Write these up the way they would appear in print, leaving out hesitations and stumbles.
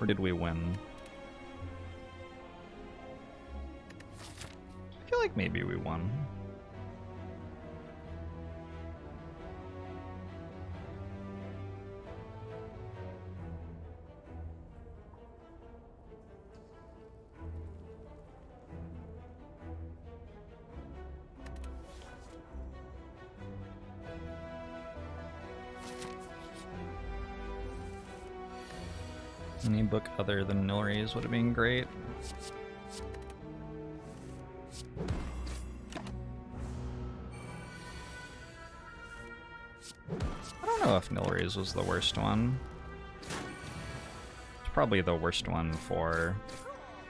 Or did we win? I feel like maybe we won. Any book other than Nilry's would have been great. I don't know if Nilry's was the worst one. It's probably the worst one for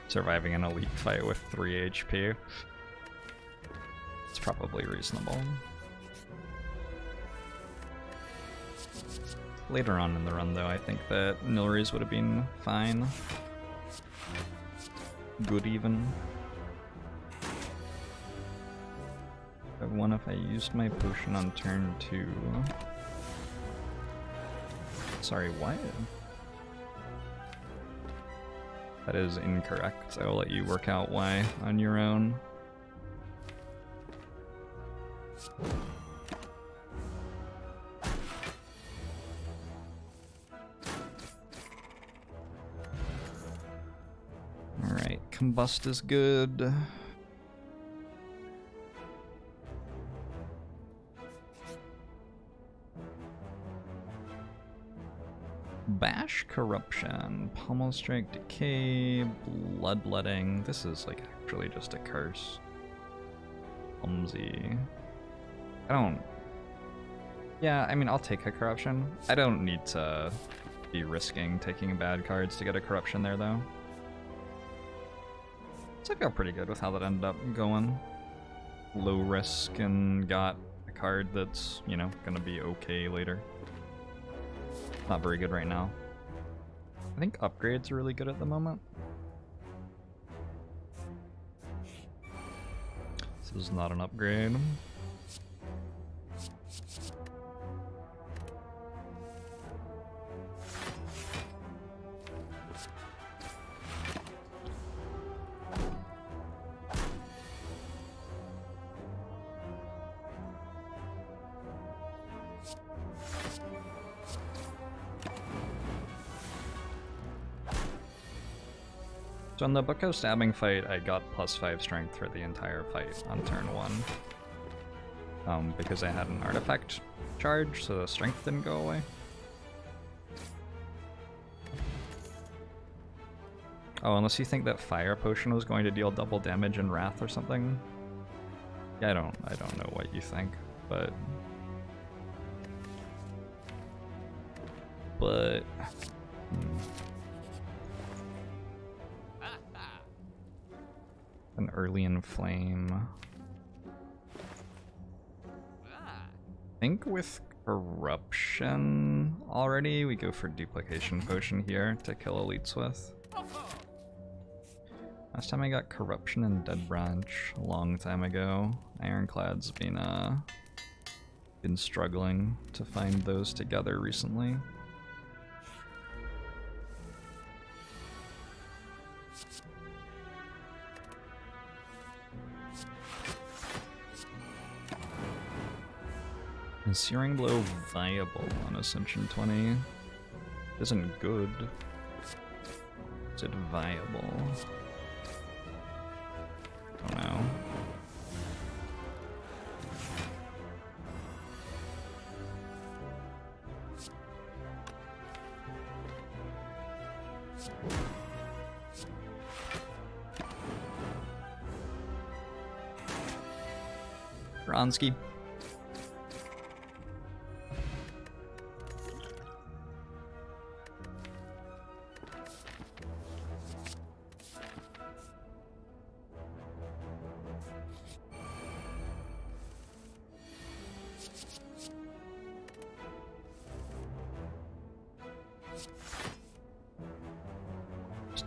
surviving an elite fight with 3 HP. It's probably reasonable. Later on in the run, though, I think that Nilry's would have been fine. Good even. I won if I used my potion on turn 2. Sorry, what? That is incorrect. I will let you work out why on your own. Alright, combust is good. Bash, Corruption, Pommel Strike, Decay, Bloodletting. This is like actually just a curse. Clumsy. I don't... Yeah, I mean, I'll take a Corruption. I don't need to be risking taking bad cards to get a Corruption there, though. So I feel pretty good with how that ended up going. Low risk and got a card that's, you know, gonna be okay later. Not very good right now. I think upgrades are really good at the moment. This is not an upgrade. So in the Bucko stabbing fight, I got +5 strength for the entire fight on turn 1. Because I had an artifact charge, so the strength didn't go away. Oh, unless you think that Fire Potion was going to deal double damage in Wrath or something. Yeah, I don't know what you think, but... An early inflame. I think with corruption already, we go for duplication potion here to kill elites with. Last time I got corruption and dead branch a long time ago. Ironclad's been struggling to find those together recently. Is Searing Blow viable on Ascension 20? Isn't good. Is it viable? Don't know. Bronski.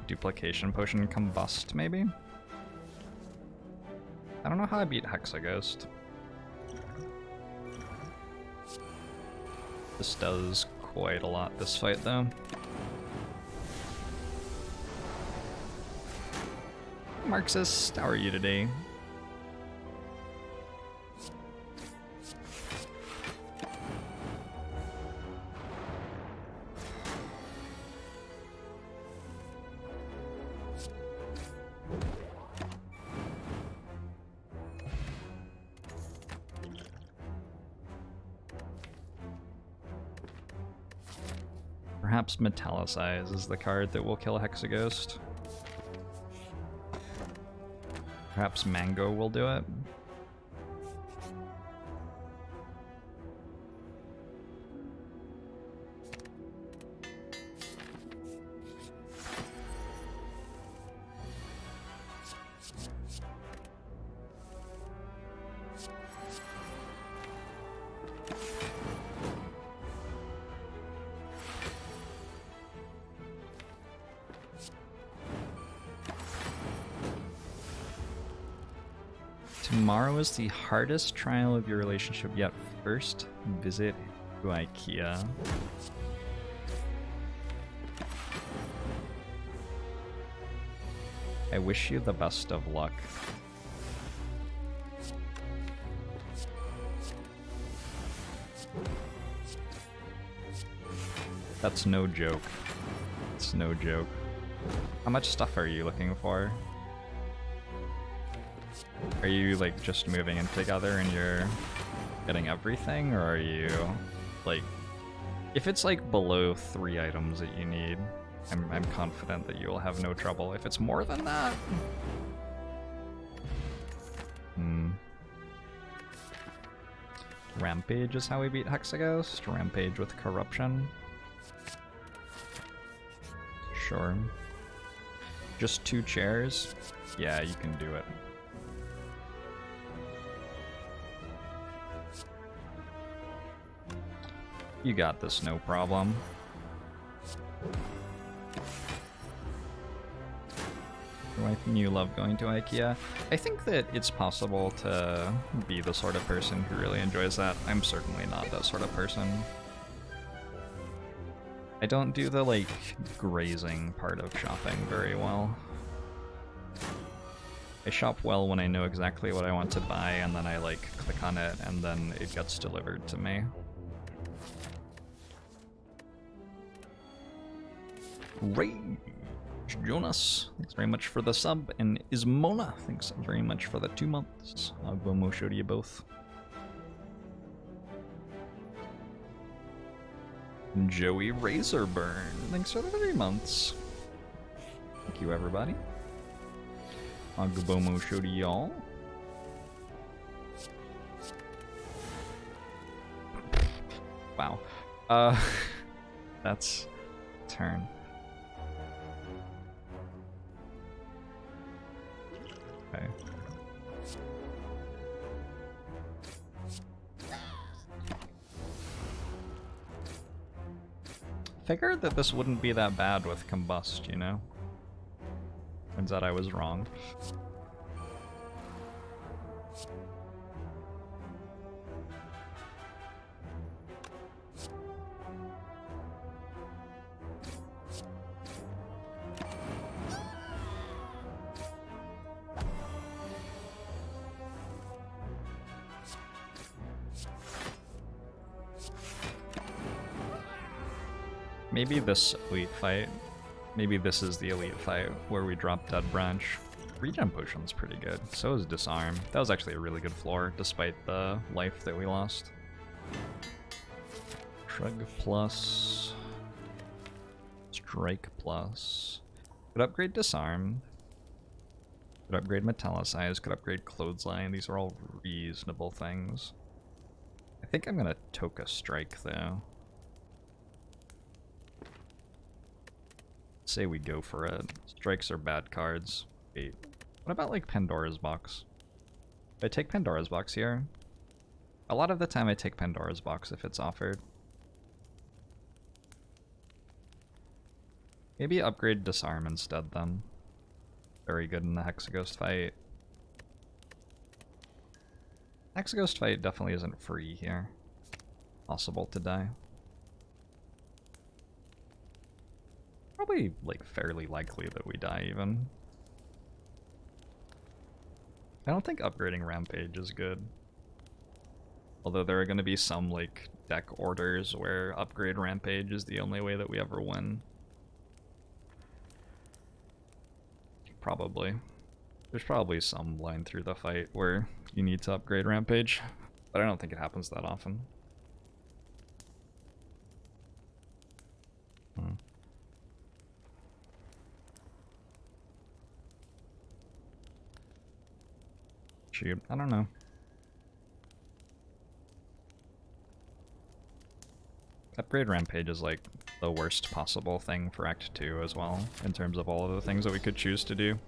Duplication potion combust, maybe? I don't know how I beat Hexaghost. This does quite a lot this fight, though. Marxist, how are you today? Perhaps Metallicize is the card that will kill Hexaghost. Perhaps Mango will do it. Tomorrow is the hardest trial of your relationship yet. First, visit to IKEA. I wish you the best of luck. That's no joke. It's no joke. How much stuff are you looking for? Are you like just moving in together and you're getting everything, or are you like, if it's like below 3 items that you need, I'm confident that you will have no trouble. If it's more than that, Rampage is how we beat Hexaghost. Rampage with corruption. Sure. Just 2 chairs? Yeah, you can do it. You got this, no problem. Your wife and you love going to IKEA. I think that it's possible to be the sort of person who really enjoys that. I'm certainly not that sort of person. I don't do the, like, grazing part of shopping very well. I shop well when I know exactly what I want to buy, and then I, like, click on it, and then it gets delivered to me. Rage Jonas, thanks very much for the sub, and Ismona, thanks very much for the 2 months. I'll go mo show to you both. Joey Razorburn, thanks for the 3 months. Thank you, everybody. Agbomo show to y'all. Wow. That's turn. Okay. Figured that this wouldn't be that bad with Combust, you know? Turns out I was wrong. Maybe this elite fight, maybe this is the elite fight where we drop Dead Branch. Regen Potion's pretty good, so is Disarm. That was actually a really good floor, despite the life that we lost. Shrug plus, Strike plus. Could upgrade Disarm. Could upgrade Metallicize, could upgrade Clothesline. These are all reasonable things. I think I'm gonna Toka Strike though. Say we go for it. Strikes are bad cards. Wait, what about like Pandora's Box? Do I take Pandora's Box here? A lot of the time I take Pandora's Box if it's offered. Maybe upgrade Disarm instead then. Very good in the Hexaghost fight. Hexaghost fight definitely isn't free here. Possible to die. Probably, like, fairly likely that we die, even. I don't think upgrading Rampage is good. Although there are going to be some like deck orders where upgrade Rampage is the only way that we ever win. Probably. There's probably some line through the fight where you need to upgrade Rampage, but I don't think it happens that often. Shoot, I don't know. Upgrade Rampage is like the worst possible thing for Act 2 as well, in terms of all of the things that we could choose to do.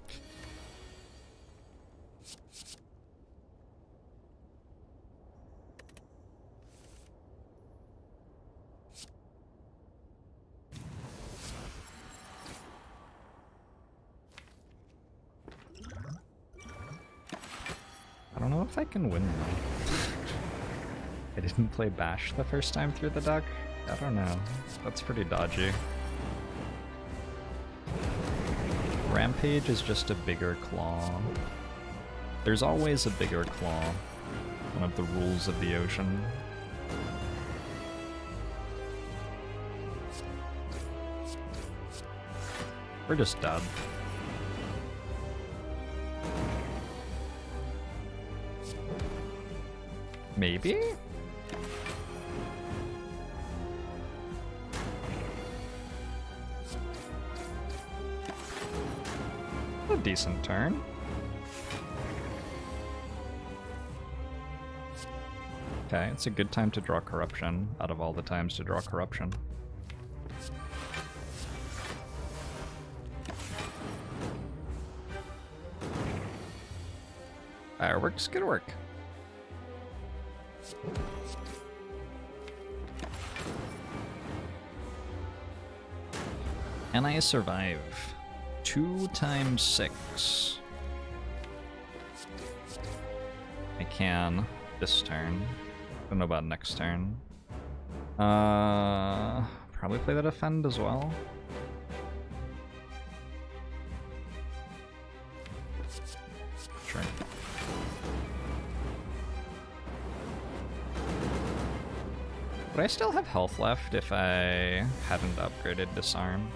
I don't know if I can win though. I didn't play Bash the first time through the deck. I don't know. That's pretty dodgy. Rampage is just a bigger claw. There's always a bigger claw. One of the rules of the ocean. We're just dead. Maybe? A decent turn. Okay, it's a good time to draw Corruption, out of all the times to draw Corruption. Fireworks, good work. Can I survive? 2 times 6. I can this turn. Don't know about next turn. Probably play the defend as well. Sure. Would I still have health left if I hadn't upgraded Disarm?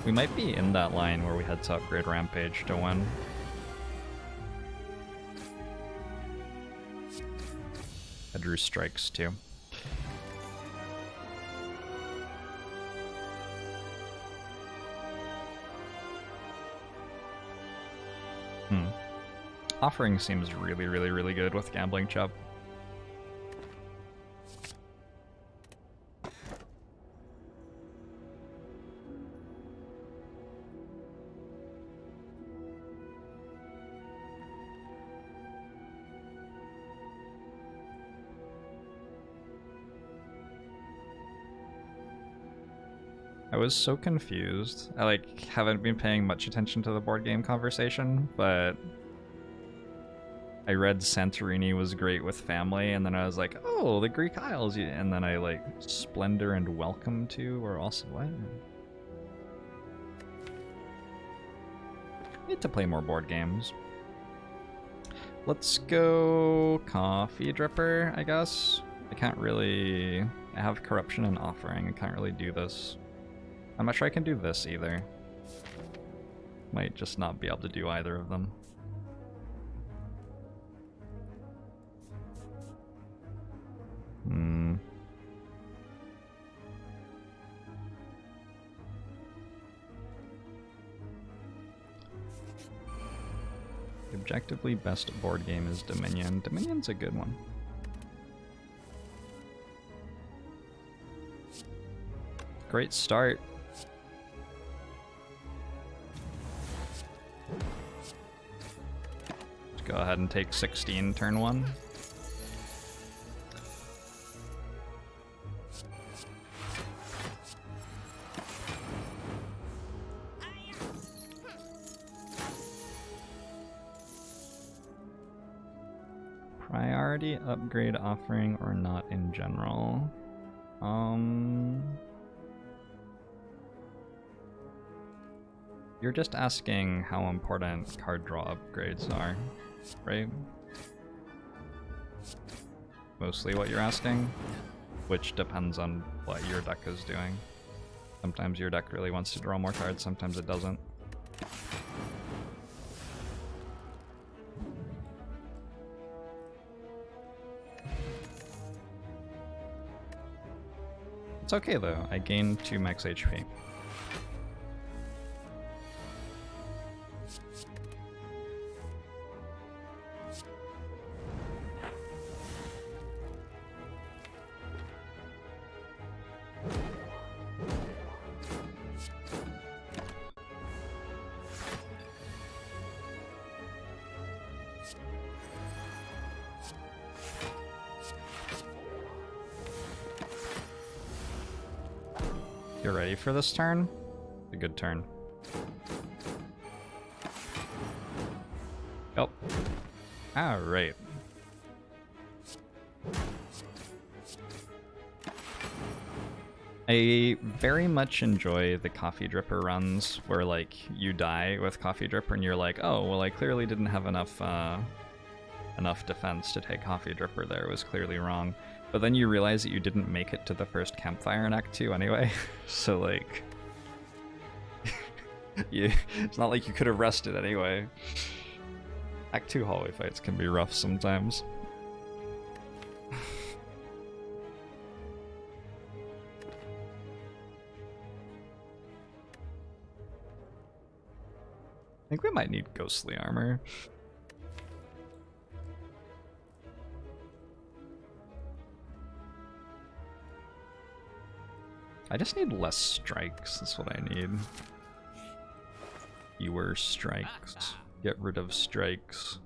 We might be in that line where we had to upgrade Rampage to win. I drew strikes too. Offering seems really, really, really good with Gambling Chub. I was so confused. I haven't been paying much attention to the board game conversation, but I read Santorini was great with family, and then I was like, oh, the Greek Isles, and then I Splendor and Welcome to were also what? Need to play more board games. Let's go Coffee Dripper, I guess. I can't really... I have Corruption and Offering. I can't really do this. I'm not sure I can do this either. Might just not be able to do either of them. The objectively best board game is Dominion. Dominion's a good one. Great start. Let's go ahead and take 16 turn 1. Priority upgrade offering or not in general? You're just asking how important card draw upgrades are, right? Mostly what you're asking, which depends on what your deck is doing. Sometimes your deck really wants to draw more cards, sometimes it doesn't. It's okay though, I gained 2 max HP. You're ready for this turn? A good turn. Yep. Alright. I very much enjoy the coffee dripper runs where like you die with coffee dripper and you're like, oh well, I clearly didn't have enough defense to take coffee dripper there. It was clearly wrong. But then you realize that you didn't make it to the first campfire in Act 2 anyway, so like, it's not like you could have rested anyway. Act 2 hallway fights can be rough sometimes. I think we might need ghostly armor. I just need less strikes, that's what I need. Fewer strikes. Get rid of strikes.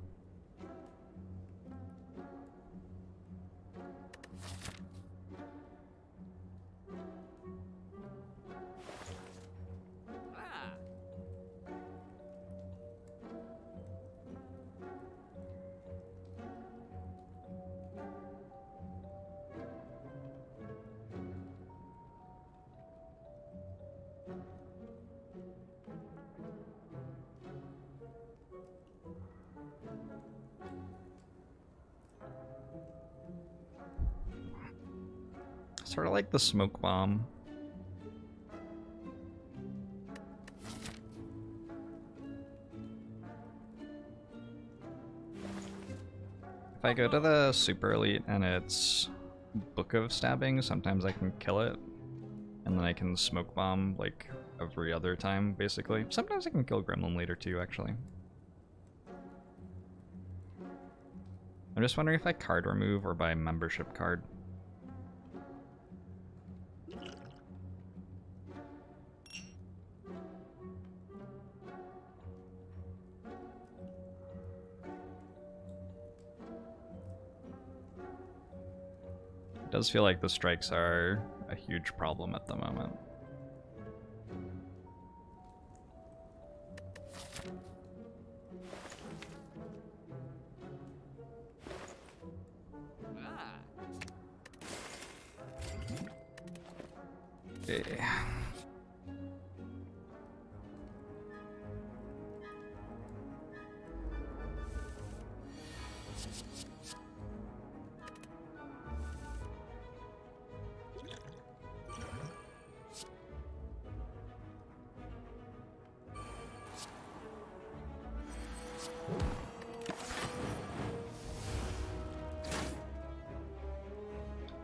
Sort of like the smoke bomb. If I go to the super elite and it's Book of Stabbing, sometimes I can kill it. And then I can smoke bomb like every other time, basically. Sometimes I can kill Gremlin later too, actually. I'm just wondering if I card remove or buy membership card. It does feel like the strikes are a huge problem at the moment. Okay.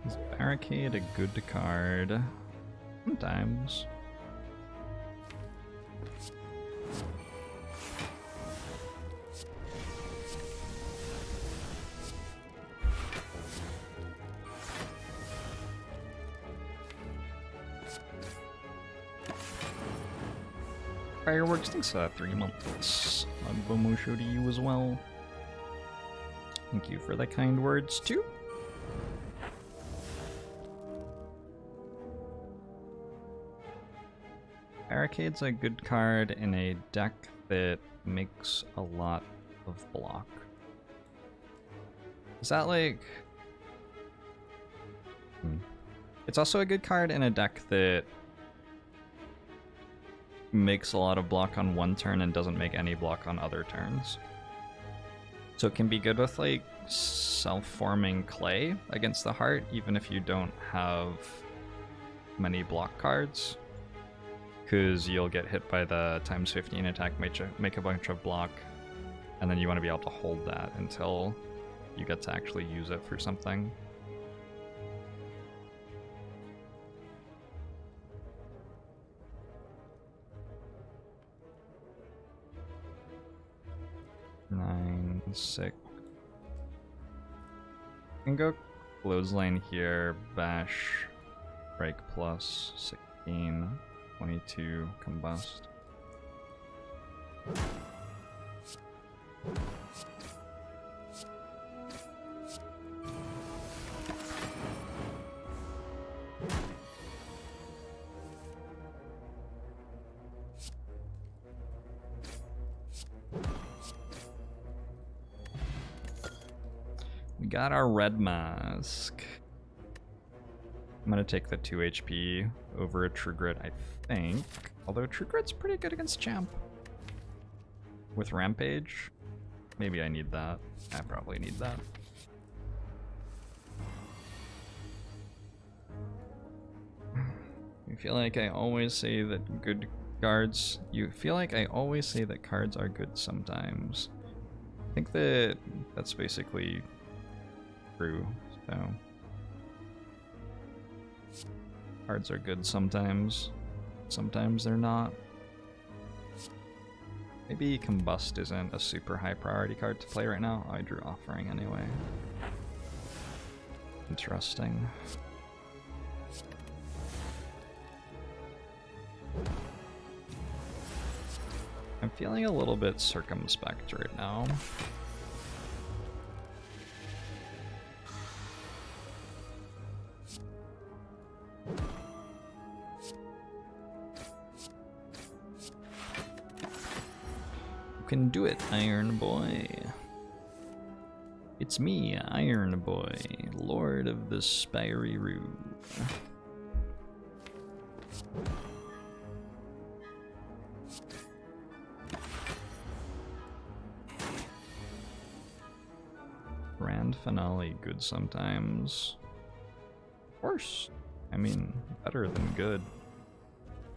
Is Barricade a good card? Sometimes. Fireworks, thanks 3 months. Bomusho to you as well. Thank you for the kind words too. Barricade's a good card in a deck that makes a lot of block. Is that like... It's also a good card in a deck that makes a lot of block on one turn and doesn't make any block on other turns. So it can be good with like self-forming clay against the heart, even if you don't have many block cards, because you'll get hit by the times 15 attack, make a bunch of block, and then you want to be able to hold that until you get to actually use it for something. Nine, 6. I can go clothesline here, bash, break plus, 16, 22, combust. We got our red mask. I'm gonna take the 2 HP over a True Grit, I think. Although True Grit's pretty good against Champ. With Rampage, maybe I need that. I probably need that. You feel like I always say that good cards... You feel like I always say that cards are good sometimes. I think that that's basically true, so... Cards are good sometimes. Sometimes they're not. Maybe Combust isn't a super high priority card to play right now. Oh, I drew Offering anyway. Interesting. I'm feeling a little bit circumspect right now. Can do it, Iron Boy. It's me, Iron Boy, Lord of the Spire. Grand Finale, good sometimes. Worse. I mean, better than good.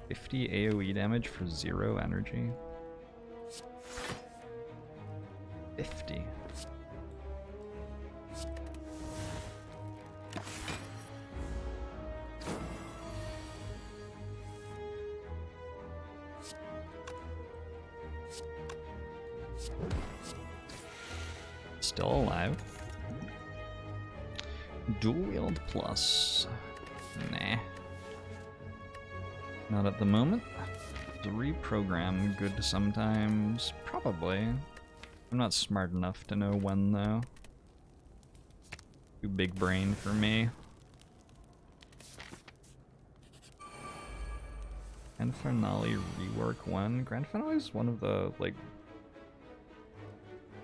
50 AoE damage for 0 energy. 50. Still alive. Dual wield plus. Nah. Not at the moment. Reprogram good sometimes. Probably. I'm not smart enough to know when though. Too big brain for me. Grand Finale rework 1. Grand Finale is one of the like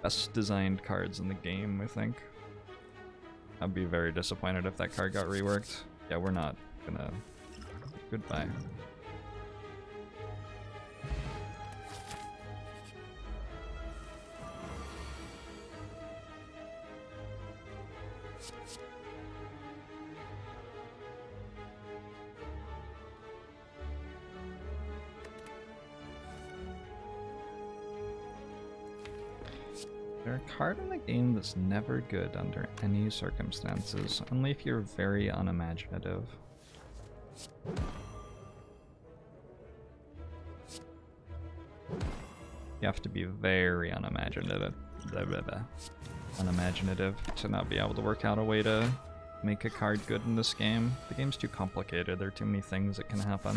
best designed cards in the game, I think. I'd be very disappointed if that card got reworked. Yeah, we're not gonna... Goodbye. They're a card in the game that's never good under any circumstances, only if you're very unimaginative. You have to be very unimaginative to not be able to work out a way to make a card good in this game. The game's too complicated, there are too many things that can happen.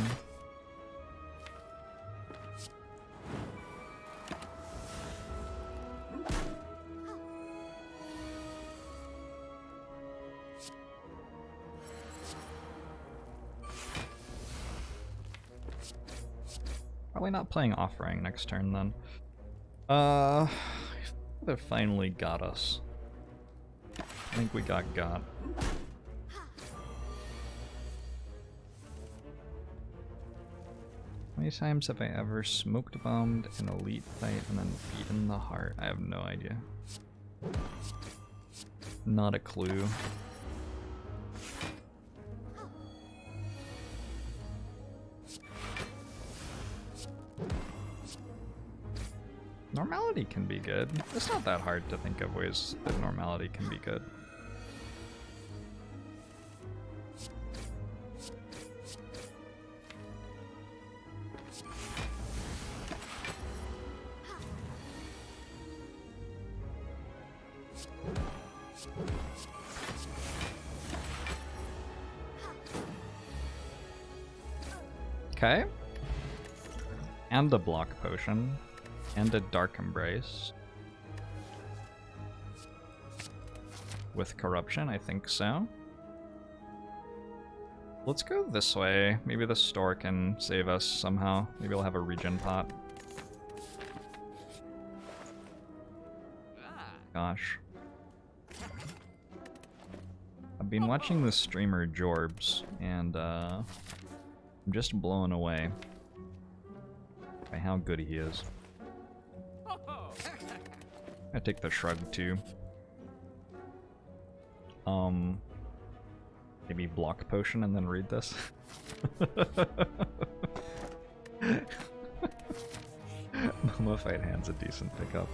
Probably not playing Offering next turn then. They finally got us. I think we got. many times have I ever smoked bombed an elite fight and then beaten the heart? I have no idea. Not a clue. Normality can be good. It's not that hard to think of ways that normality can be good. Okay. And a block potion. And a dark embrace. With corruption, I think so. Let's go this way. Maybe the store can save us somehow. Maybe we'll have a regen pot. Gosh. I've been watching this streamer Jorbs, and I'm just blown away by how good he is. I take the shrug too. Maybe block potion and then read this. Mummified hand's a decent pickup.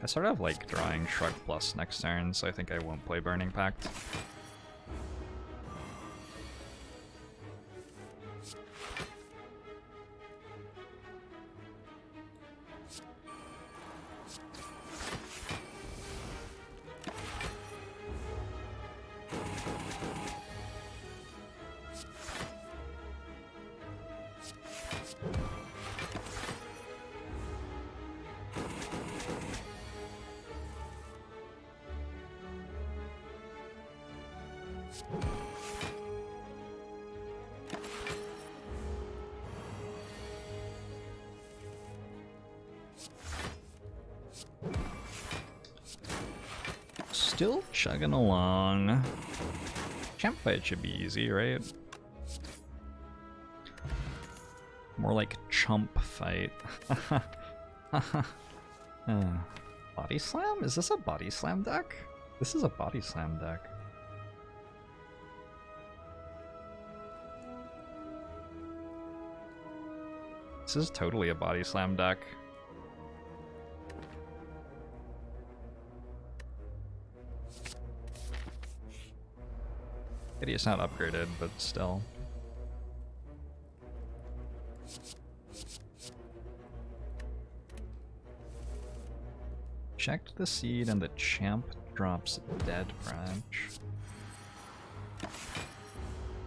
I sort of like drawing Shrug Plus next turn, so I think I won't play Burning Pact. Still chugging along. Champ fight should be easy, right? More like chump fight. Body slam? Is this a body slam deck? This is a body slam deck. This is totally a body slam deck. It's not upgraded, but still. Checked the seed and the champ drops dead branch.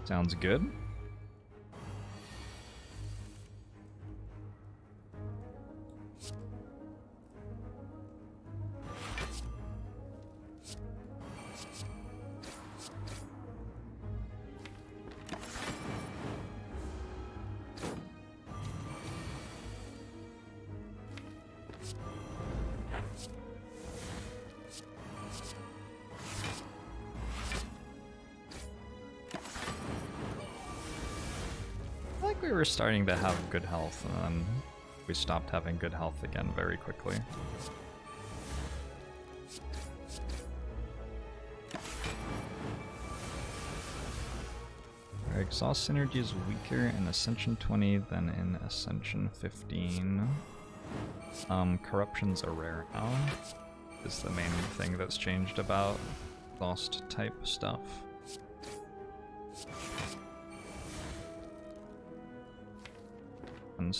Sounds good. We were starting to have good health, and then we stopped having good health again very quickly. Our exhaust synergy is weaker in Ascension 20 than in Ascension 15. Corruption's a rare now, is the main thing that's changed about exhaust type stuff.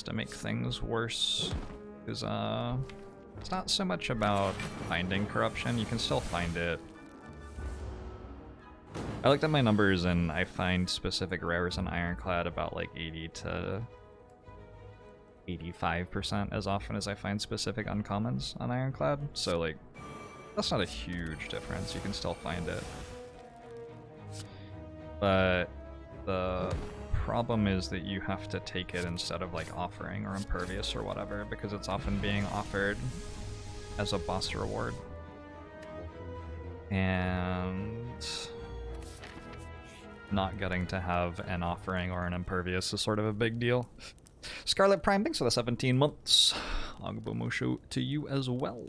To make things worse, because it's not so much about finding corruption. You can still find it I looked at my numbers and I find specific rares in Ironclad about like 80 to 85% as often as I find specific uncommons on Ironclad. So like, that's not a huge difference. You can still find it. But the problem is that you have to take it instead of like offering or impervious or whatever, because it's often being offered as a boss reward. And not getting to have an offering or an impervious is sort of a big deal. Scarlet Prime, thanks for the 17 months. Agbomusho to you as well.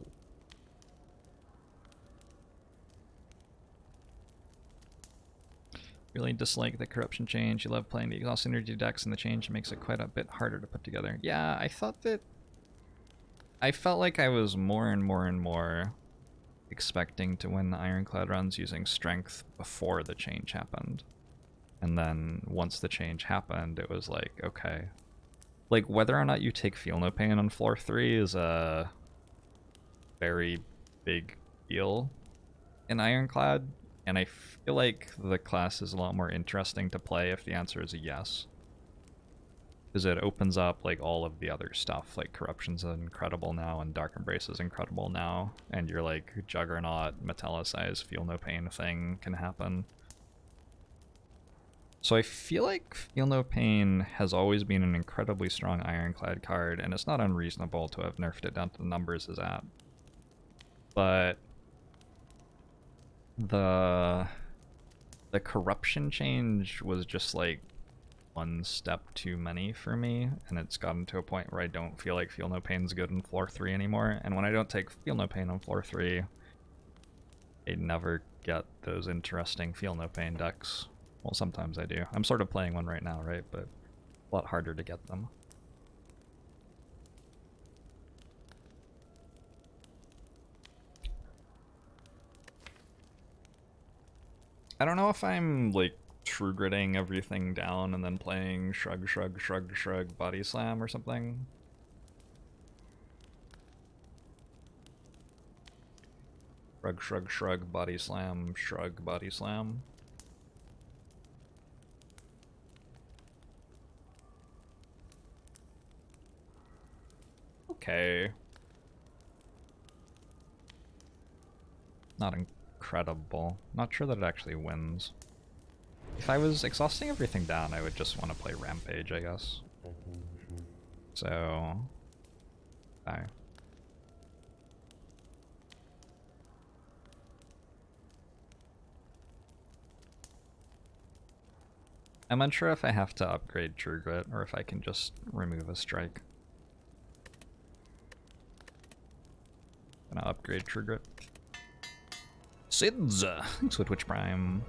Really dislike the corruption change. You love playing the exhaust synergy decks, and the change makes it quite a bit harder to put together. Yeah, I thought that... I felt like I was more and more expecting to win the Ironclad runs using strength before the change happened. And then once the change happened, it was like, okay. Like, whether or not you take Feel No Pain on floor 3 is a very big deal in Ironclad. And I feel like the class is a lot more interesting to play if the answer is a yes. Because it opens up like all of the other stuff, like Corruption's incredible now and Dark Embrace is incredible now, and your like Juggernaut, Metallicized, Feel No Pain thing can happen. So I feel like Feel No Pain has always been an incredibly strong Ironclad card, and it's not unreasonable to have nerfed it down to the numbers it's at. But the corruption change was just like one step too many for me, and it's gotten to a point where I don't feel like Feel No Pain's good in floor 3 anymore, and when I don't take Feel No Pain on floor 3, I never get those interesting Feel No Pain decks. Well, sometimes I do. I'm sort of playing one right now, right? But a lot harder to get them. I don't know if I'm, like, true gritting everything down and then playing shrug, shrug, shrug, shrug, body slam or something. Shrug, shrug, shrug, body slam, shrug, body slam. Okay. Not incredible. Not sure that it actually wins. If I was exhausting everything down, I would just want to play Rampage, I guess. So... bye. I'm unsure if I have to upgrade True Grit or if I can just remove a strike. Gonna upgrade True Grit. Sids! Thanks for Twitch Prime.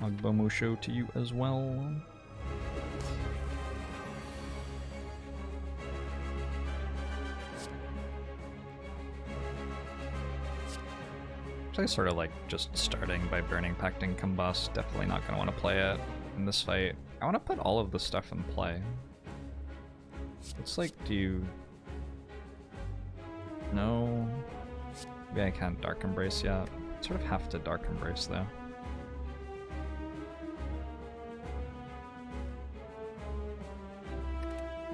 Agbomusho to you as well. I sort of like just starting by burning Pact and Combust. Definitely not gonna want to play it in this fight. I want to put all of the stuff in play. It's like, do you... No. Maybe I can't Dark Embrace yet. I sort of have to Dark Embrace though.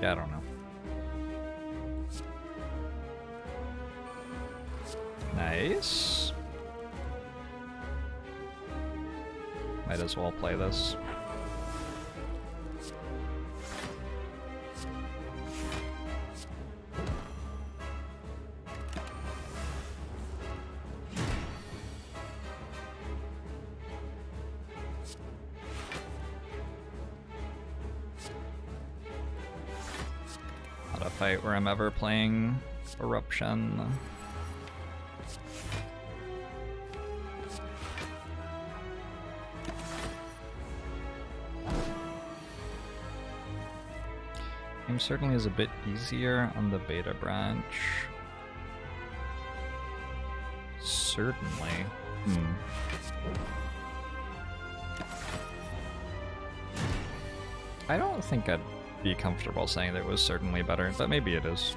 Yeah, I don't know. Nice. Might as well play this. Not a fight where I'm ever playing Eruption. Game certainly is a bit easier on the beta branch. Certainly. I don't think I'd be comfortable saying that it was certainly better, but maybe it is.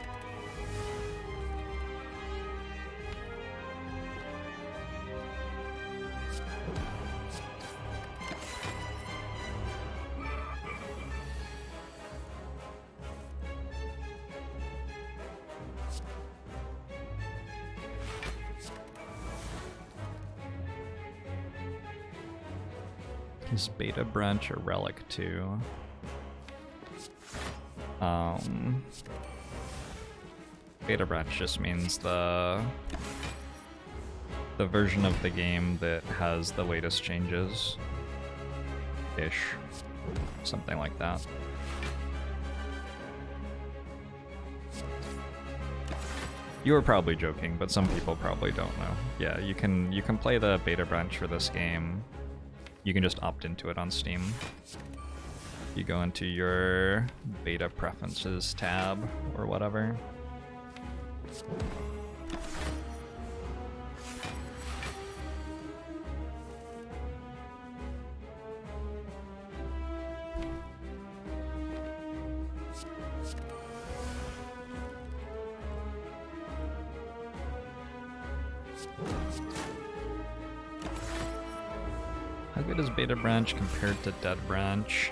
Is Beta Branch a relic too? Beta Branch just means the version of the game that has the latest changes. Ish. Something like that. You were probably joking, but some people probably don't know. Yeah, you can play the Beta Branch for this game. You can just opt into it on Steam. You go into your beta preferences tab or whatever. How good is Beta Branch compared to Dead Branch?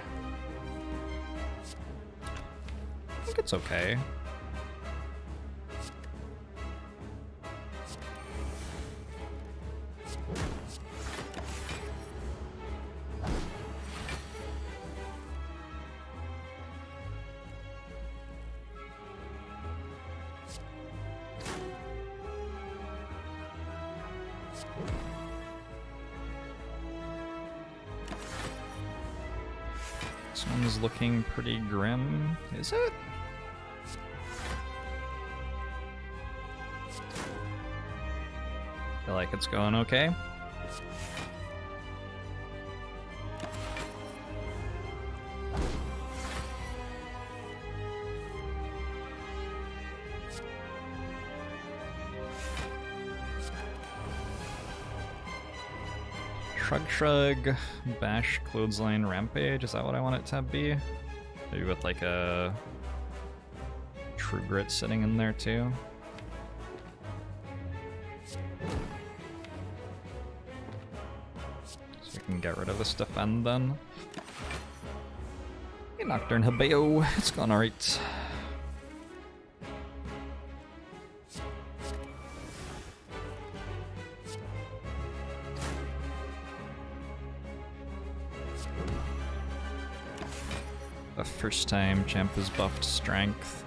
I think it's okay. This one's looking pretty grim, is it? Feel like it's going okay. Shrug, bash, clothesline, rampage. Is that what I want it to be? Maybe with like a True Grit sitting in there too. So we can get rid of this defend then. Hey, Nocturne Habeo, it's gone alright. The first time champ is buffed strength.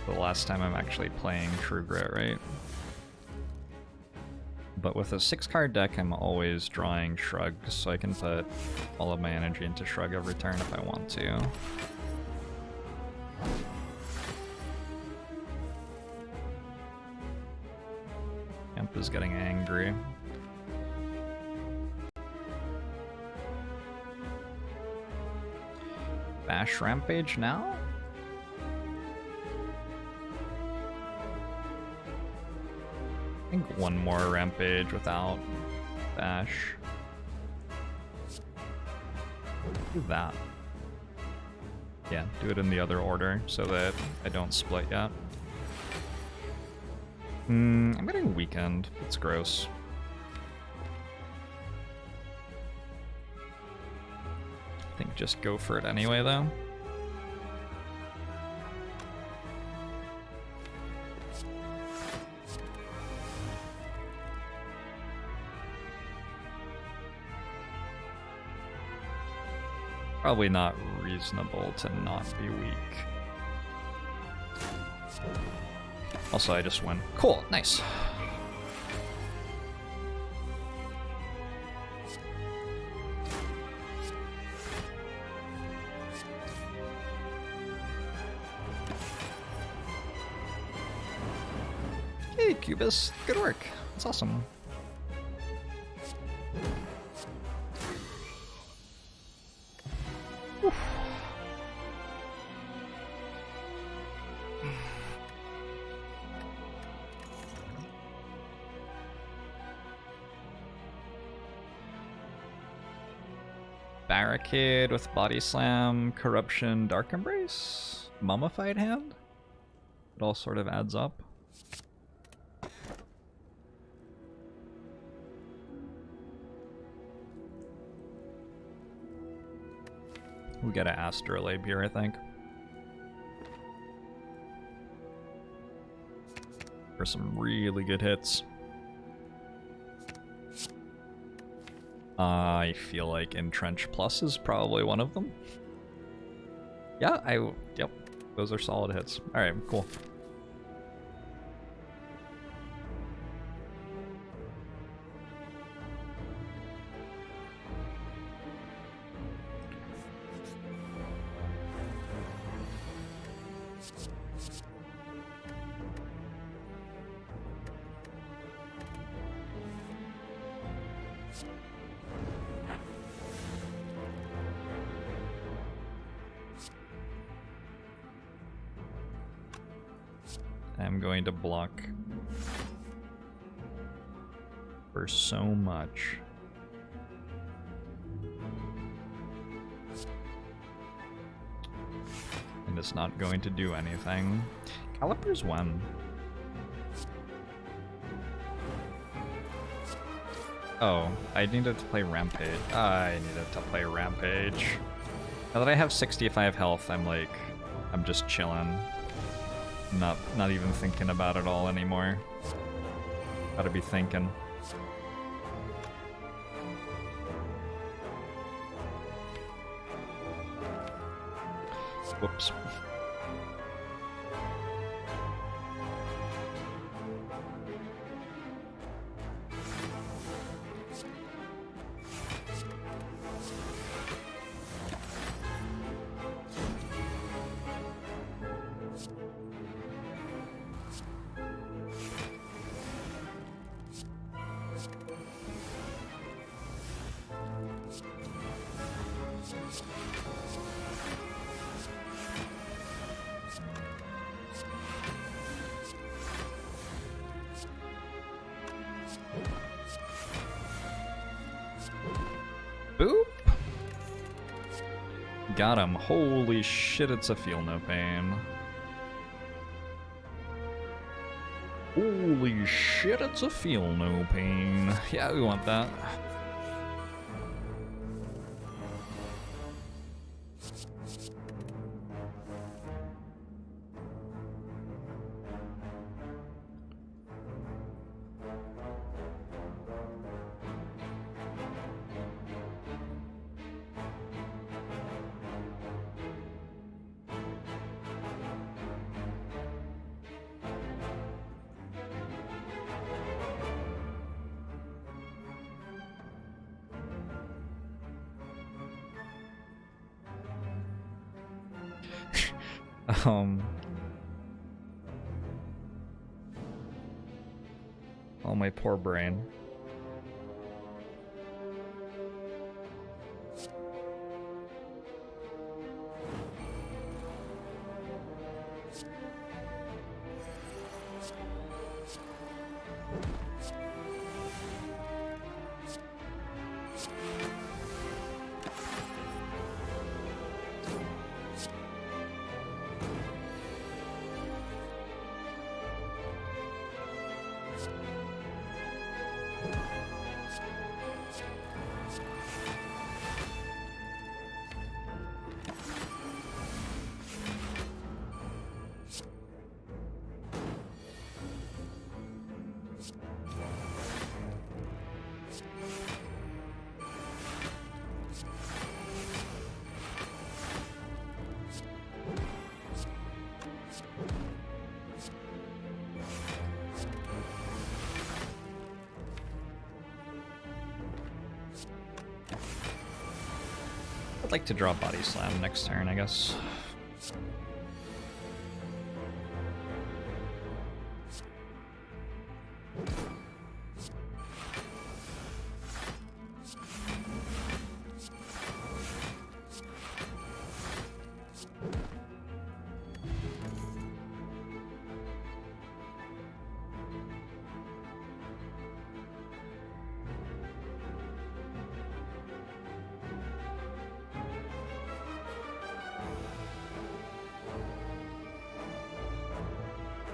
The last time I'm actually playing True Grit, right? But with a 6-card deck, I'm always drawing Shrug, so I can put all of my energy into Shrug every turn if I want to. Champ is getting angry. Bash Rampage now? I think one more Rampage without Bash. Do that. Yeah, do it in the other order so that I don't split yet. I'm getting Weekend. It's gross. I think just go for it anyway, though. Probably not reasonable to not be weak. Also, I just win. Cool, nice. Hey, Cubus, good work. That's awesome. Oof. Barricade with Body Slam, Corruption, Dark Embrace, Mummified Hand. It all sort of adds up. We got an Astrolabe here, I think. For some really good hits. I feel like Entrench Plus is probably one of them. Yeah, yep, those are solid hits. Alright, cool. I'm going to block for so much. And it's not going to do anything. Calipers when? Oh, I needed to play Rampage. I needed to play Rampage. Now that I have 65 health, I'm just chilling. Not even thinking about it all anymore. Gotta be thinking. Whoops. Boop! Got him. Holy shit, it's a feel no pain. Holy shit, it's a feel no pain. Yeah, we want that. Oh, my poor brain. I'd like to draw Body Slam next turn, I guess.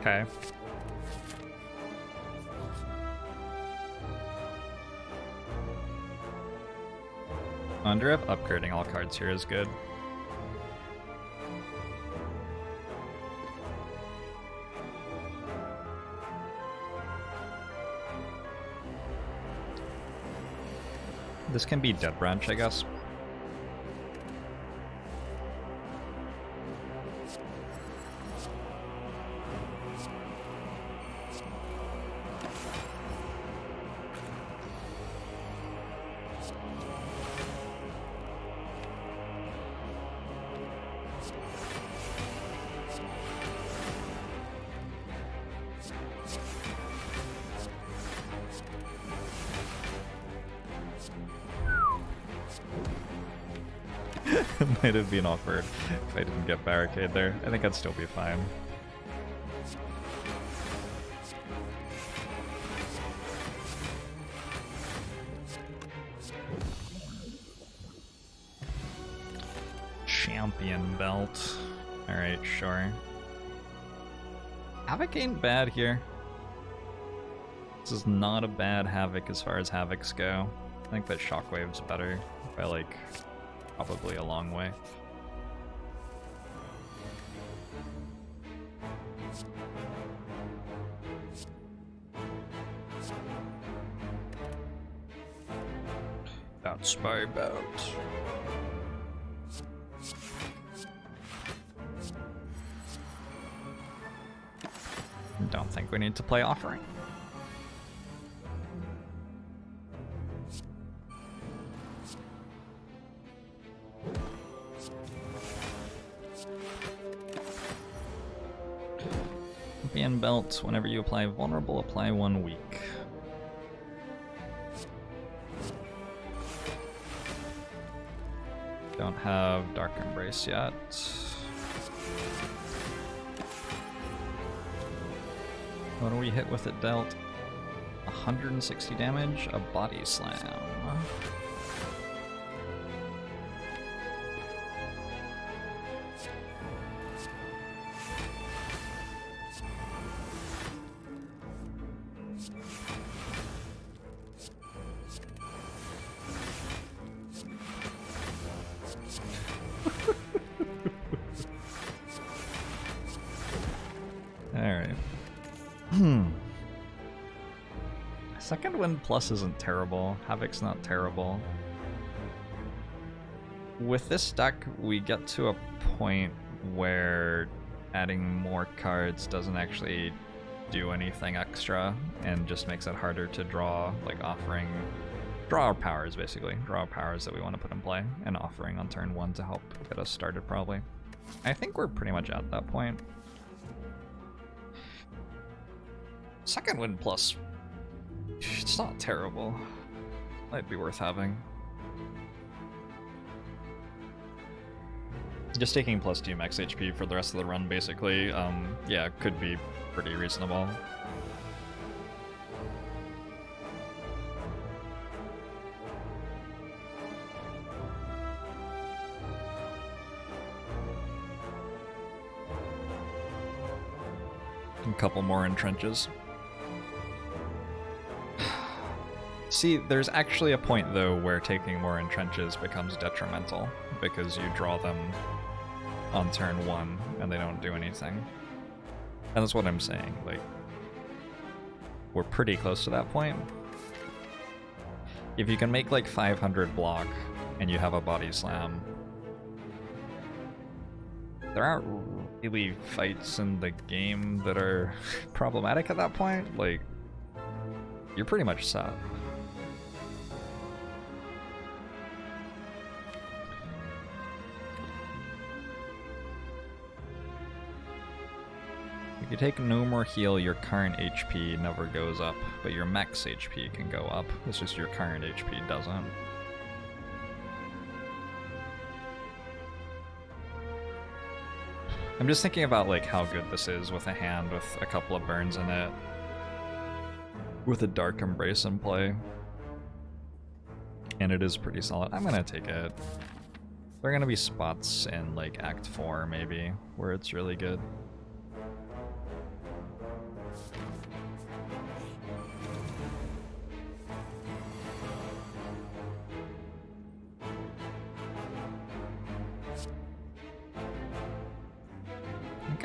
Okay. Under up, upgrading all cards here is good. This can be Dead Branch, I guess. Might have been awkward if I didn't get barricade there. I think I'd still be fine. Champion belt. Alright, sure. Havoc ain't bad here. This is not a bad Havoc as far as Havocs go. I think that Shockwave's better by like probably a long way. That Spire bout. Don't think we need to play Offering. Champion belt, whenever you apply vulnerable, apply 1 week. Don't have Dark Embrace yet. What do we hit with it dealt? 160 damage, a body slam. Alright. Second Wind Plus isn't terrible. Havoc's not terrible. With this deck, we get to a point where adding more cards doesn't actually do anything extra and just makes it harder to draw, like Offering. Draw our powers, basically. Draw our powers that we want to put in play, and Offering on turn 1 to help get us started, probably. I think we're pretty much at that point. Second Wind Plus, it's not terrible. Might be worth having. Just taking +2 max HP for the rest of the run, basically, yeah, could be pretty reasonable. A couple more in trenches. See, there's actually a point, though, where taking more in trenches becomes detrimental, because you draw them on turn 1, and they don't do anything. And that's what I'm saying, like, we're pretty close to that point. If you can make, like, 500 block, and you have a body slam, there aren't really fights in the game that are problematic at that point. Like, you're pretty much set. If you take no more heal, your current HP never goes up, but your max HP can go up. It's just your current HP doesn't. I'm just thinking about like how good this is with a hand with a couple of burns in it, with a Dark Embrace in play, and it is pretty solid. I'm gonna take it. There are gonna be spots in like Act 4 maybe where it's really good.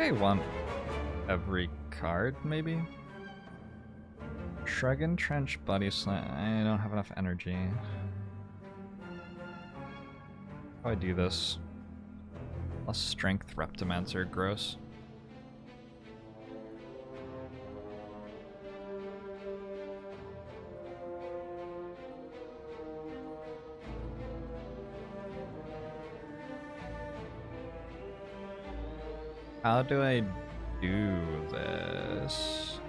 I want every card, maybe? Shrug and Trench, Body Slam. I don't have enough energy. How do I do this? Plus strength Reptimancer, gross. How do I do this?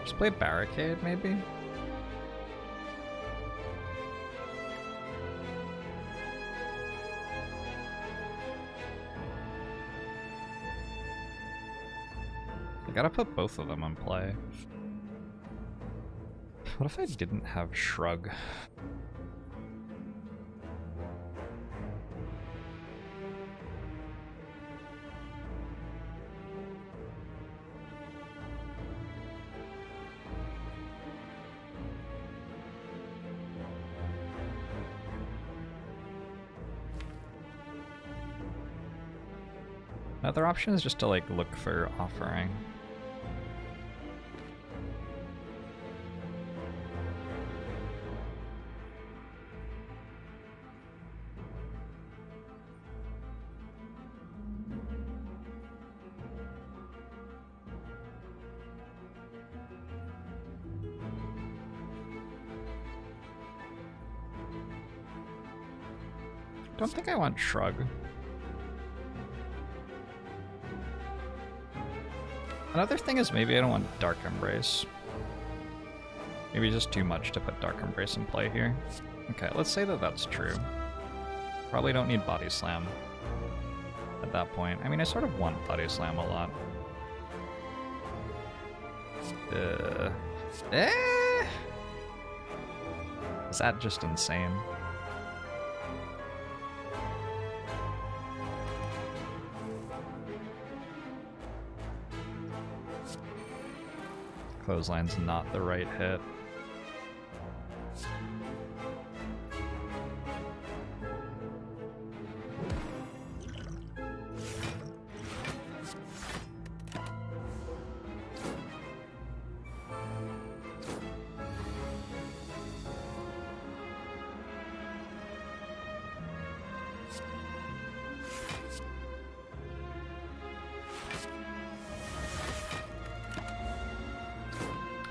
Just play Barricade, maybe? I gotta put both of them in play. What if I didn't have Shrug? Another option is just to like look for offering. Don't think I want Shrug. Another thing is maybe I don't want Dark Embrace. Maybe just too much to put Dark Embrace in play here. Okay, let's say that that's true. Probably don't need Body Slam at that point. I mean, I sort of want Body Slam a lot. Is that just insane? Clothesline's not the right hit.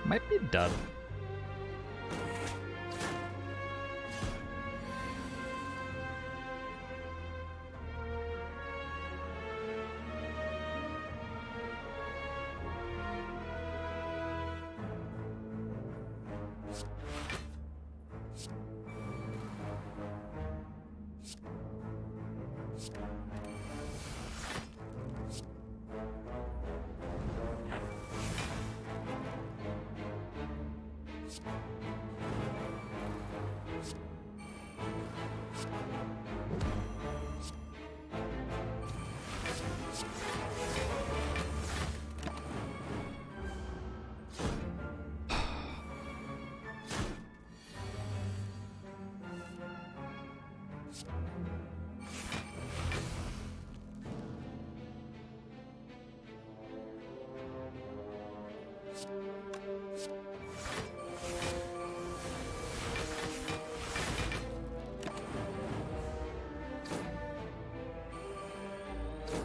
Might be dud.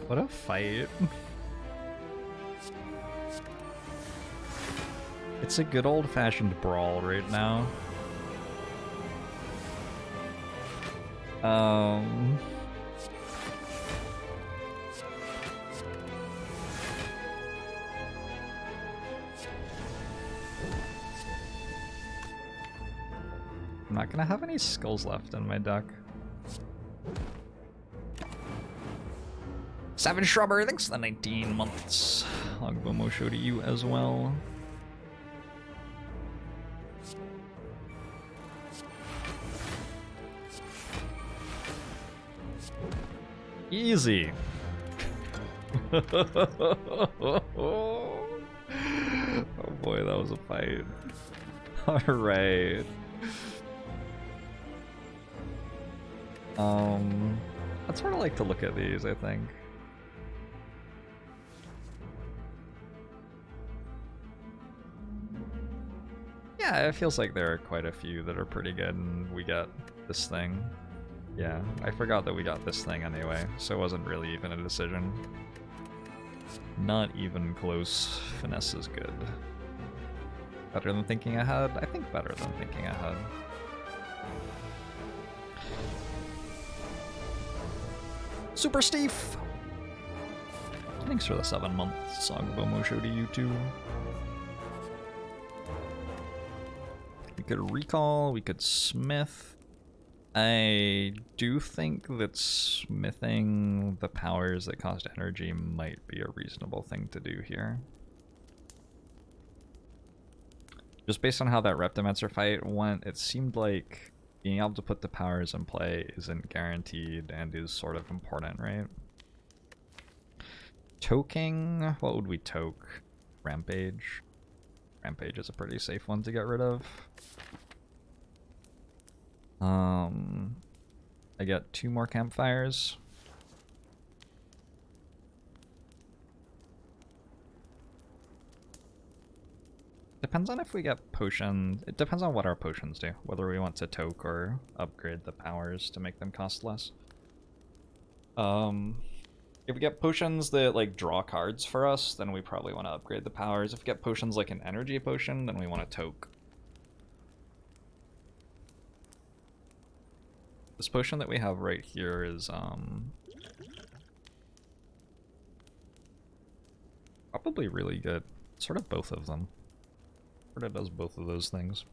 What a fight. It's a good old-fashioned brawl right now. I'm not gonna have any skulls left in my deck. Savage Shrubber, thanks for the 19 months. Agbomo show to you as well. Easy. Oh boy, that was a fight. Alright. I'd sort of like to look at these, I think. Yeah, it feels like there are quite a few that are pretty good, and we got this thing. Yeah, I forgot that we got this thing anyway, so it wasn't really even a decision. Not even close. Finesse is good. Better than thinking ahead? I think better than thinking ahead. Super Steve! Thanks for the 7-month Sogbomo show to you too. We could recall, we could smith. I do think that smithing the powers that cost energy might be a reasonable thing to do here. Just based on how that Reptimancer fight went, it seemed like being able to put the powers in play isn't guaranteed and is sort of important, right? Toking? What would we toke? Rampage? Rampage is a pretty safe one to get rid of. I got 2 more campfires. Depends on if we get potions. It depends on what our potions do, whether we want to toke or upgrade the powers to make them cost less. If we get potions that like draw cards for us, then we probably want to upgrade the powers. If we get potions like an energy potion, then we want to toke. This potion that we have right here is probably really good. Sort of both of them. Sort of does both of those things.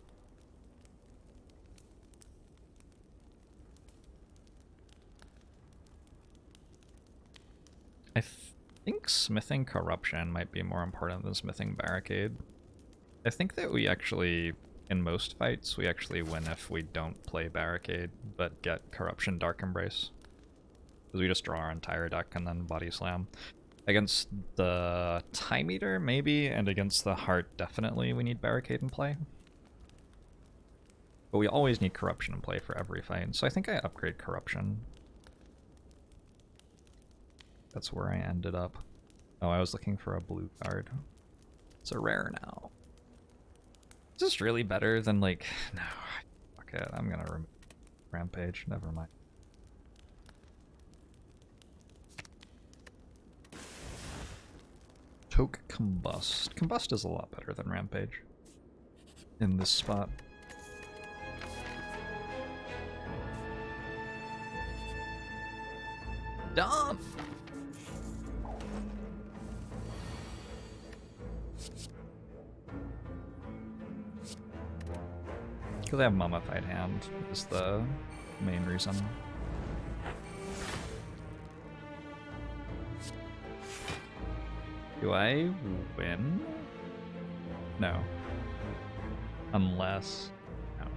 I think smithing corruption might be more important than smithing barricade. I think that we actually, in most fights, we actually win if we don't play barricade, but get corruption dark embrace. Because we just draw our entire deck and then body slam. Against the Time Eater, maybe, and against the Heart, definitely we need barricade in play. But we always need corruption in play for every fight, so I think I upgrade corruption. That's where I ended up. Oh, I was looking for a blue card. It's a rare now. Is this really better than, like... No, fuck it, I'm gonna remove Rampage, never mind. Toke Combust. Combust is a lot better than Rampage in this spot. Dumb! Because they have Mummified Hand is the main reason. Do I win? No. Unless... No.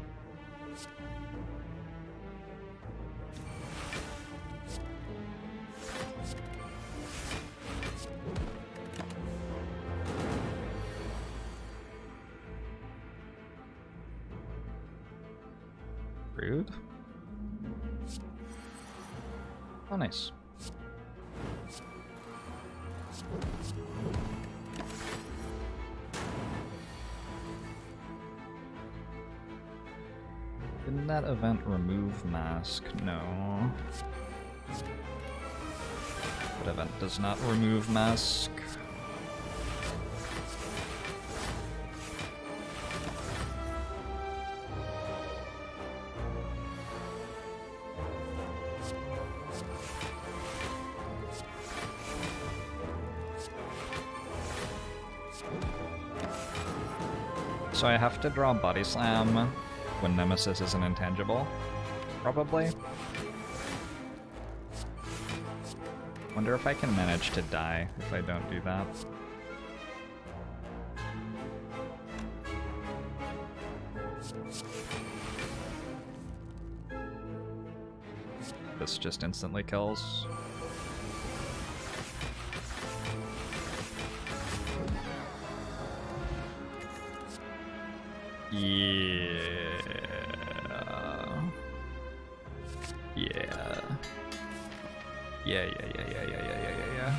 Rude. Oh, nice. Didn't that event remove mask? No. That event does not remove mask. So I have to draw Body Slam when Nemesis is an intangible, probably. Wonder if I can manage to die if I don't do that. This just instantly kills. Yeah. Yeah. Yeah.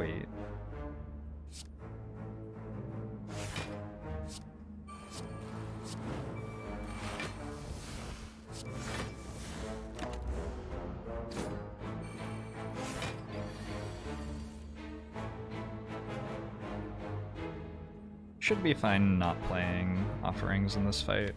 wait. Should be fine not playing offerings in this fight.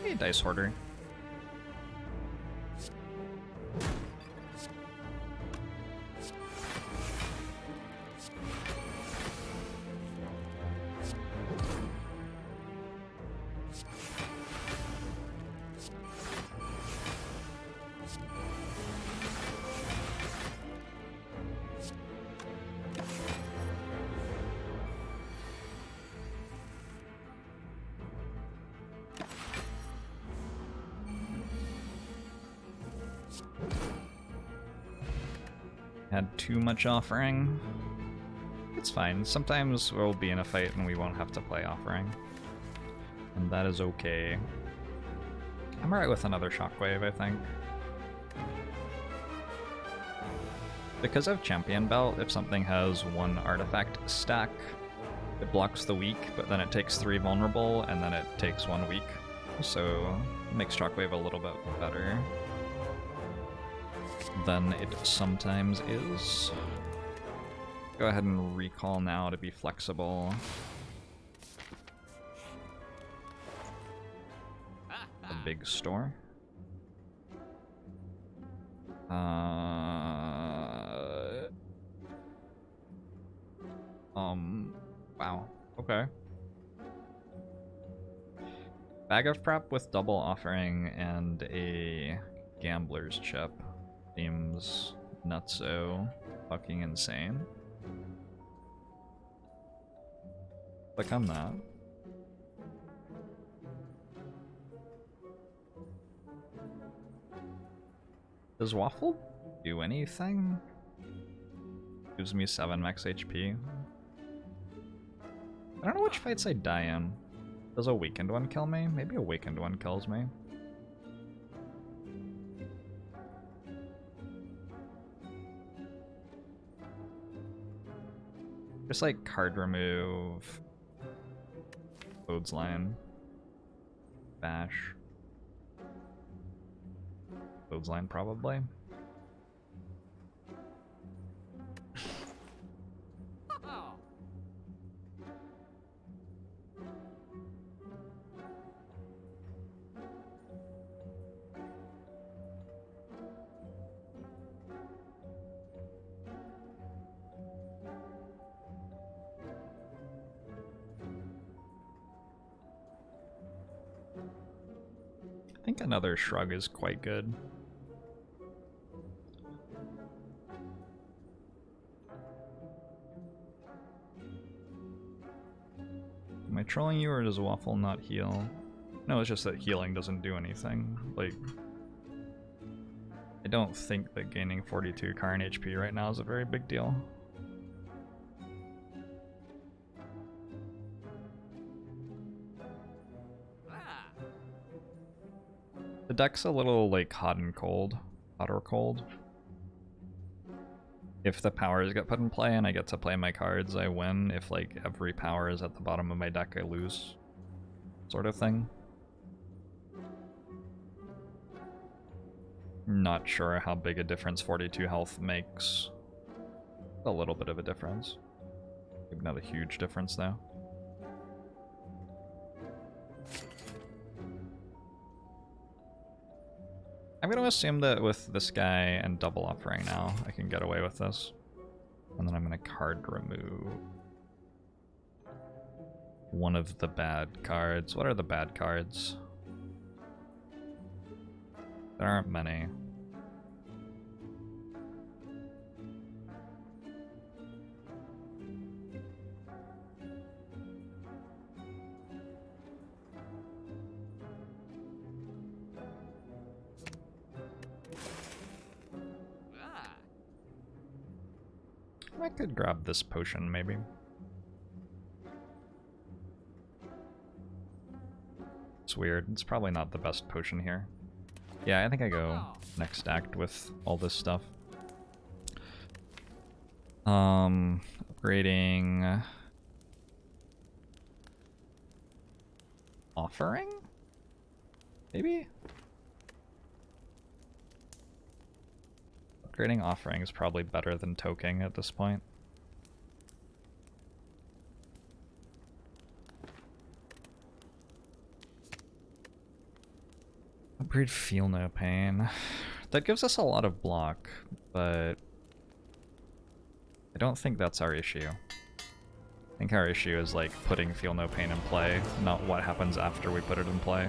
Hey, Dice Hoarder. Had too much offering. It's fine. Sometimes we'll be in a fight and we won't have to play offering. And that is okay. I'm alright with another shockwave, I think. Because of Champion Belt, if something has one artifact stack, it blocks the weak, but then it takes 3 vulnerable, and then it takes 1 weak. So it makes shockwave a little bit better than it sometimes is. Go ahead and recall now to be flexible. The big store. Wow. Okay. Bag of prep with double offering and a gambler's chip. Seems nutso fucking insane. Click on that. Does Waffle do anything? Gives me 7 max HP. I don't know which fights I die in. Does a weakened one kill me? Maybe a weakened one kills me. Just like card remove, clothesline, bash, clothesline probably. I think another shrug is quite good. Am I trolling you or does Waffle not heal? No, it's just that healing doesn't do anything. Like, I don't think that gaining 42 current HP right now is a very big deal. The deck's a little, like, hot or cold. If the powers get put in play and I get to play my cards, I win. If, like, every power is at the bottom of my deck, I lose. Sort of thing. Not sure how big a difference 42 health makes. A little bit of a difference. Maybe not a huge difference though. I'm gonna assume that with this guy and double offering now, I can get away with this. And then I'm gonna card remove one of the bad cards. What are the bad cards? There aren't many. I could grab this potion, maybe. It's weird. It's probably not the best potion here. Yeah, I think I go next act with all this stuff. Upgrading... Offering? Maybe? Upgrading offering is probably better than toking at this point. Upgrade Feel No Pain. That gives us a lot of block, but I don't think that's our issue. I think our issue is like putting Feel No Pain in play, not what happens after we put it in play.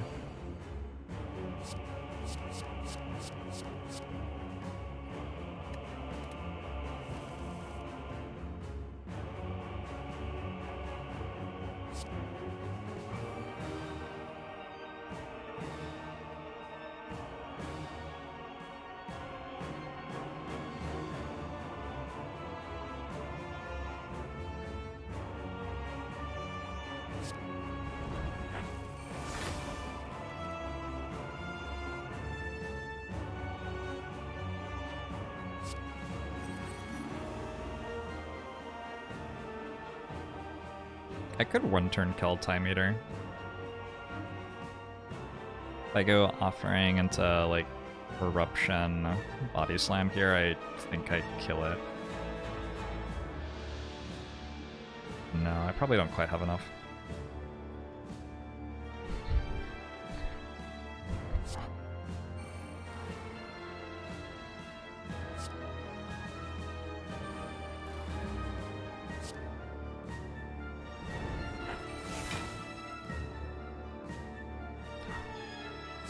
I could one-turn kill Time Eater. If I go offering into, like, Eruption Body Slam here, I think I kill it. No, I probably don't quite have enough.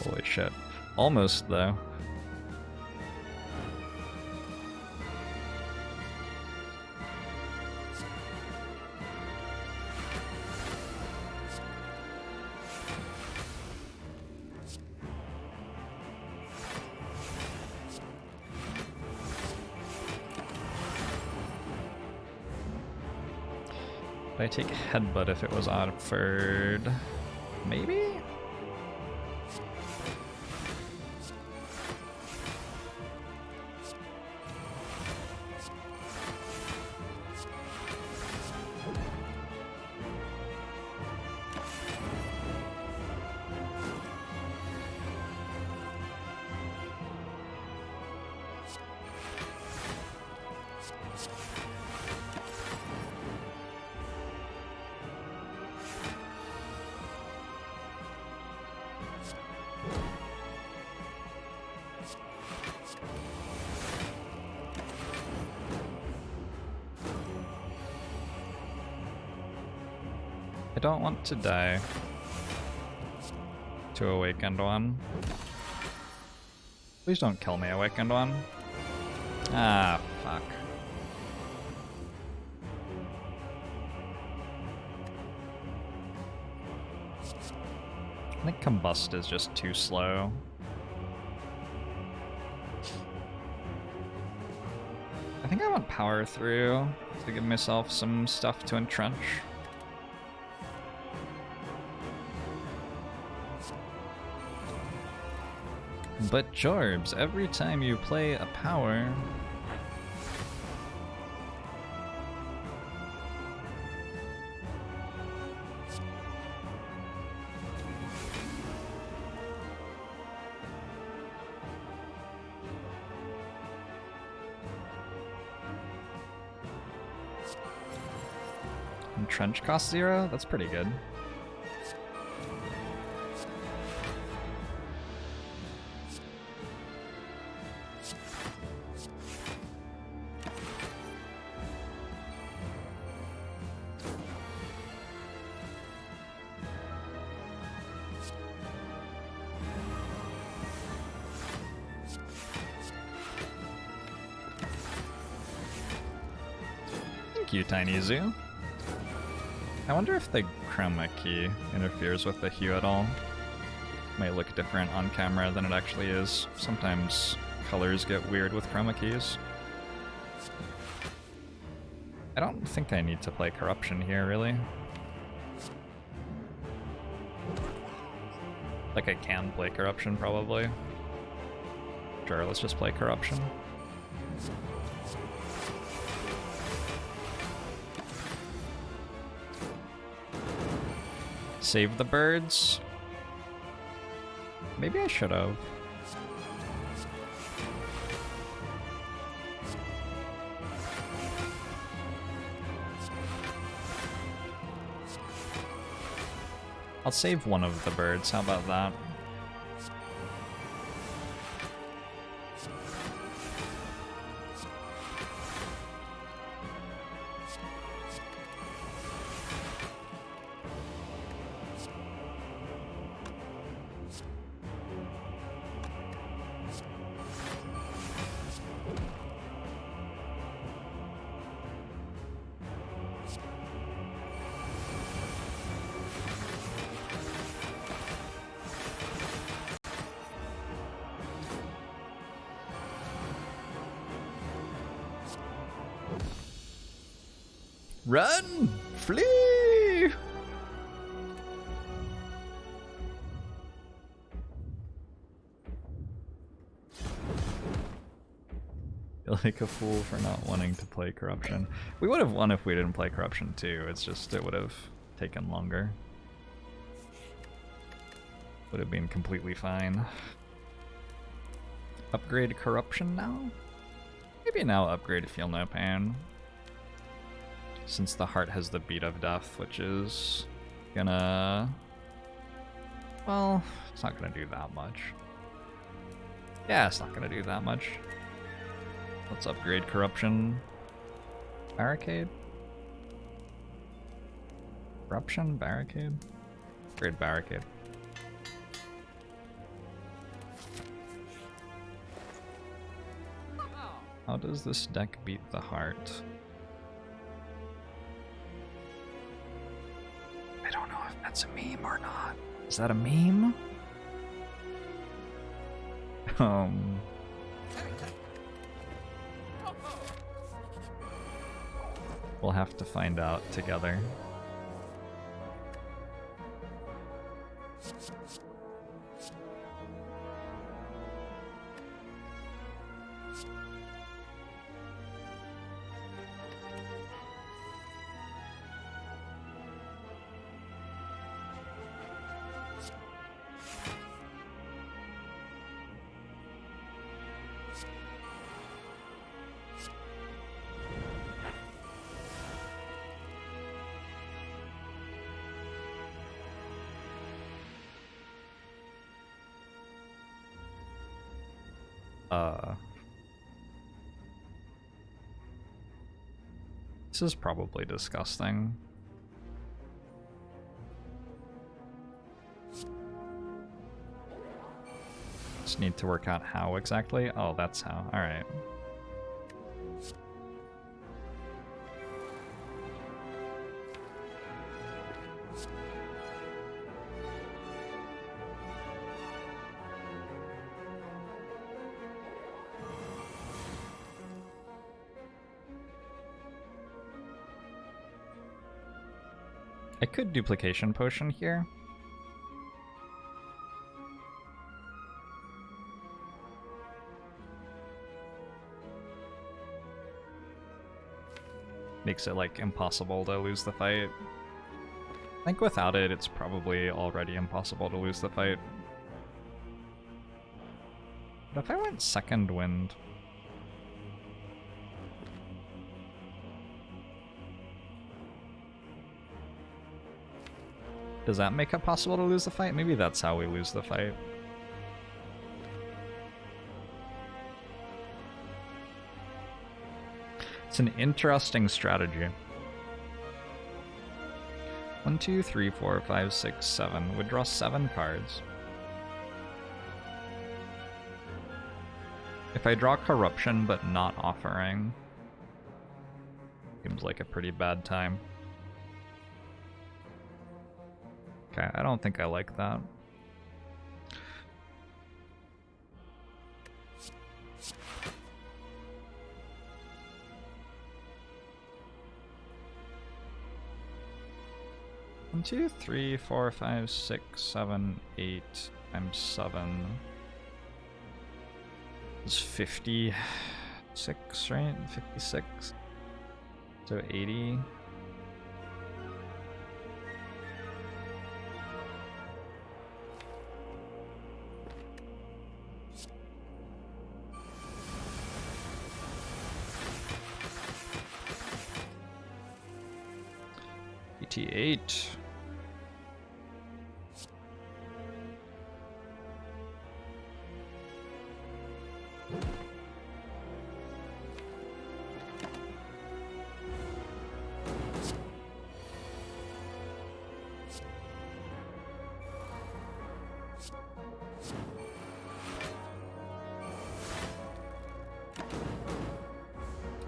Holy shit. Almost, though. I take Headbutt if it was offered. Maybe? I don't want to die to Awakened One. Please don't kill me, Awakened One. Ah, fuck. I think Combust is just too slow. I think I want Power Through to give myself some stuff to entrench. But Jorbs, every time you play a power... trench costs 0? That's pretty good. Thank you, Tiny Zoo. I wonder if the chroma key interferes with the hue at all. Might look different on camera than it actually is. Sometimes colors get weird with chroma keys. I don't think I need to play Corruption here, really. Like, I can play Corruption, probably. Sure, let's just play Corruption. Save the birds? Maybe I should have. I'll save one of the birds, how about that? Run! Flee! Feel like a fool for not wanting to play Corruption. We would have won if we didn't play Corruption too, it's just it would have taken longer. Would have been completely fine. Upgrade Corruption now? Maybe now upgrade Feel No Pain. Since the heart has the beat of death, which is gonna... well, it's not gonna do that much. Yeah, it's not gonna do that much. Let's upgrade Corruption. Barricade? Corruption? Barricade? Upgrade Barricade. How does this deck beat the heart? I don't know if that's a meme or not. Is that a meme? We'll have to find out together. This is probably disgusting. Just need to work out how exactly. Oh, that's how. All right. I could duplication potion here. Makes it like impossible to lose the fight. I think without it, it's probably already impossible to lose the fight. But if I went second wind... Does that make it possible to lose the fight? Maybe that's how we lose the fight. It's an interesting strategy. 1, 2, 3, 4, 5, 6, 7. Would draw 7 cards. If I draw Corruption but not Offering, seems like a pretty bad time. Okay, I don't think I like that. One, 2, 3, 4, 5, 6, 7, 8 times 7 is 56, right? 56. So 80. ET8.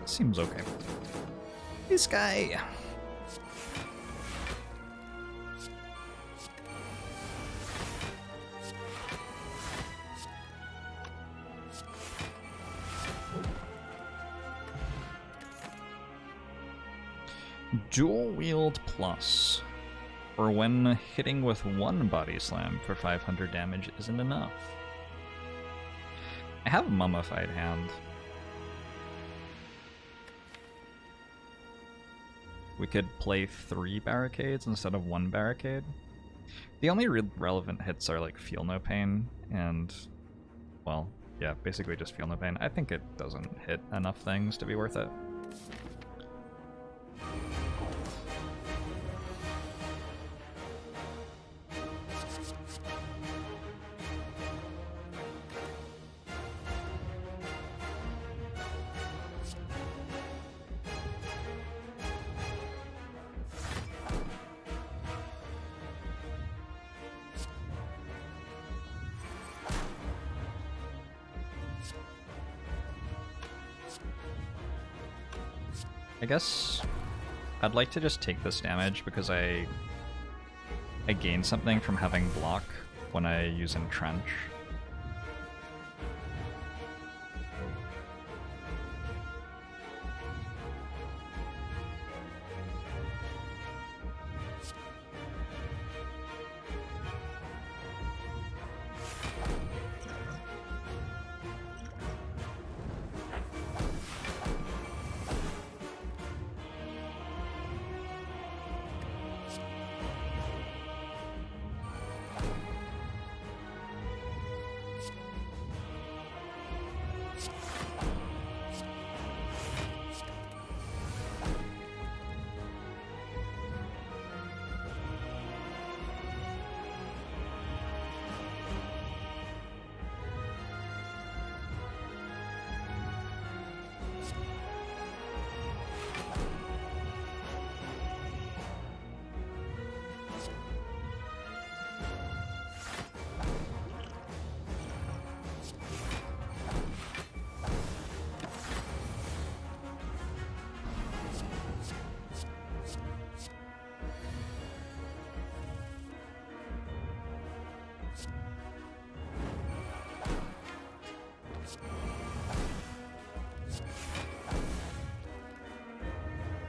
Seems okay. This guy. Dual Wield Plus, or when hitting with one Body Slam for 500 damage isn't enough. I have a Mummified Hand. We could play 3 barricades instead of 1 barricade. The only real relevant hits are like Feel No Pain and, well, yeah, basically just Feel No Pain. I think it doesn't hit enough things to be worth it. I guess I'd like to just take this damage because I gain something from having block when I use Entrench.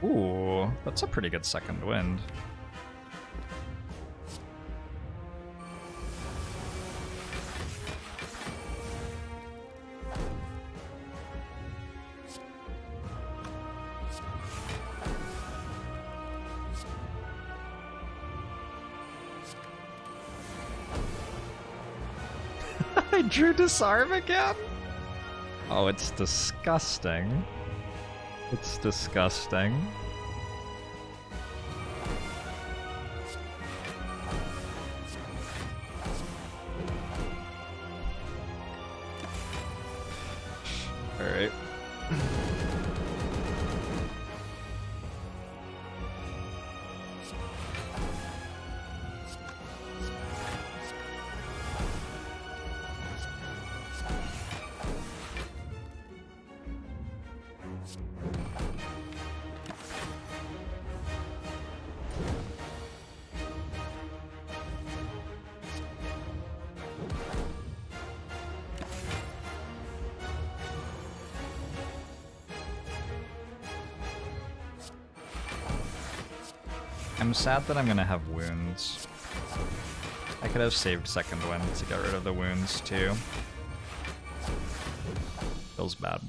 Ooh, that's a pretty good second wind. I drew Disarm again? Oh, it's disgusting. It's disgusting. Alright. I'm sad that I'm gonna have wounds. I could have saved second wind to get rid of the wounds too. Feels bad.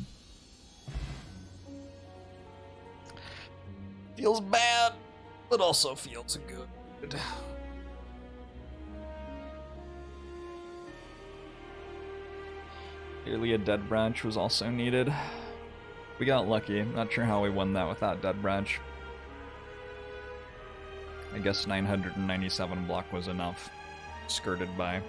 Feels bad, but also feels good. Clearly a dead branch was also needed. We got lucky. Not sure how we won that with that dead branch. I guess 997 block was enough. Skirted by.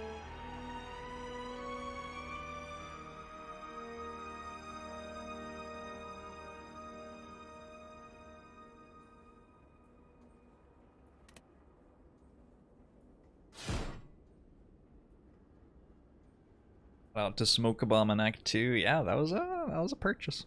Out to Smoke a Bomb in Act 2. Yeah, that was a purchase.